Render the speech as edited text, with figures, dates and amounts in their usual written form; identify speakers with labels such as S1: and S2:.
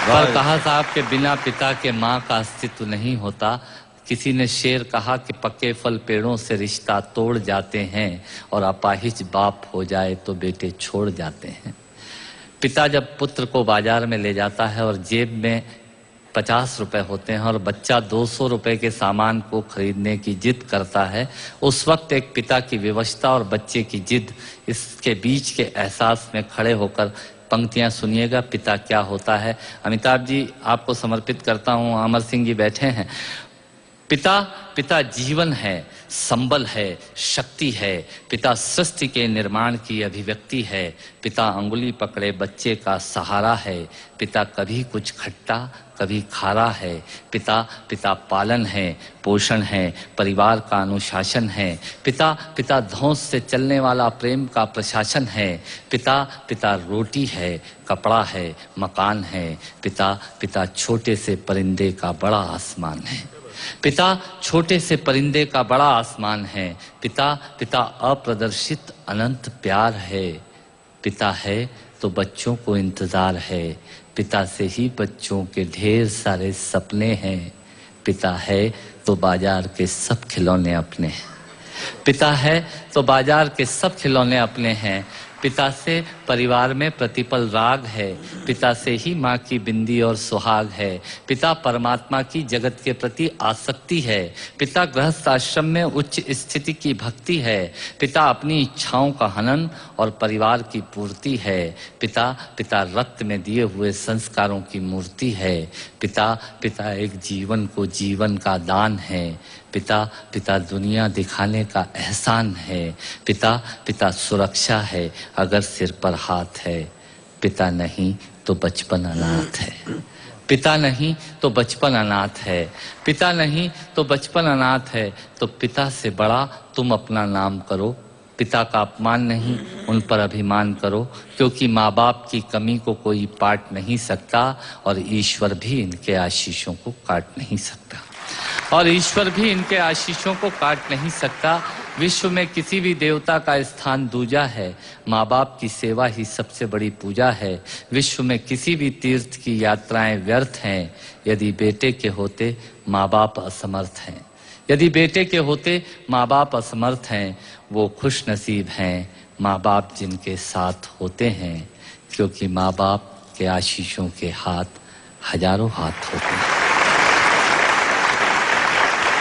S1: पर कहा साहब के बिना पिता के माँ का अस्तित्व नहीं होता। किसी ने शेर कहा कि पक्के फल पेड़ों से रिश्ता तोड़ जाते हैं और अपाहिज बाप हो जाए तो बेटे छोड़ जाते हैं। पिता जब पुत्र को बाजार में ले जाता है और जेब में 50 रुपए होते हैं और बच्चा 200 रुपए के सामान को खरीदने की जिद करता है, उस वक्त एक पिता की विवशता और बच्चे की जिद, इसके बीच के एहसास में खड़े होकर पंक्तियां सुनिएगा। पिता क्या होता है। अमिताभ जी आपको समर्पित करता हूं। अमर सिंह जी बैठे हैं। पिता जीवन है, संबल है, शक्ति है। पिता सृष्टि के निर्माण की अभिव्यक्ति है। पिता अंगुली पकड़े बच्चे का सहारा है। पिता कभी कुछ खट्टा कभी खारा है। पिता पालन है, पोषण है, परिवार का अनुशासन है। पिता धौंस से चलने वाला प्रेम का प्रशासन है। पिता रोटी है, कपड़ा है, मकान है। पिता छोटे से परिंदे का बड़ा आसमान है। पिता छोटे से परिंदे का बड़ा आसमान है। पिता अप्रदर्शित अनंत प्यार है। पिता है तो बच्चों को इंतजार है। पिता से ही बच्चों के ढेर सारे सपने हैं। पिता है तो बाजार के सब खिलौने अपने हैं। पिता है तो बाजार के सब खिलौने अपने हैं। पिता से परिवार में प्रतिपल राग है। पिता से ही माँ की बिंदी और सुहाग है। पिता परमात्मा की जगत के प्रति आसक्ति है। पिता गृहस्थ आश्रम में उच्च स्थिति की भक्ति है। पिता अपनी इच्छाओं का हनन और परिवार की पूर्ति है। पिता रक्त में दिए हुए संस्कारों की मूर्ति है। पिता एक जीवन को जीवन का दान है। पिता दुनिया दिखाने का एहसान है। पिता सुरक्षा है अगर सिर पर हाथ है। पिता नहीं तो बचपन अनाथ है। पिता नहीं तो बचपन अनाथ है। पिता नहीं तो बचपन अनाथ है। तो पिता से बड़ा तुम अपना नाम करो। पिता का अपमान नहीं, उन पर अभिमान करो, क्योंकि माँ बाप की कमी को कोई पाट नहीं सकता और ईश्वर भी इनके आशीषों को काट नहीं सकता। विश्व में किसी भी देवता का स्थान दूजा है। माँ बाप की सेवा ही सबसे बड़ी पूजा है। विश्व में किसी भी तीर्थ की यात्राएं व्यर्थ हैं यदि बेटे के होते माँ बाप असमर्थ हैं। यदि बेटे के होते माँ बाप असमर्थ हैं, वो खुश नसीब हैं माँ बाप जिनके साथ होते हैं, क्योंकि माँ बाप के आशीषों के हाथ हजारों हाथ होते हैं।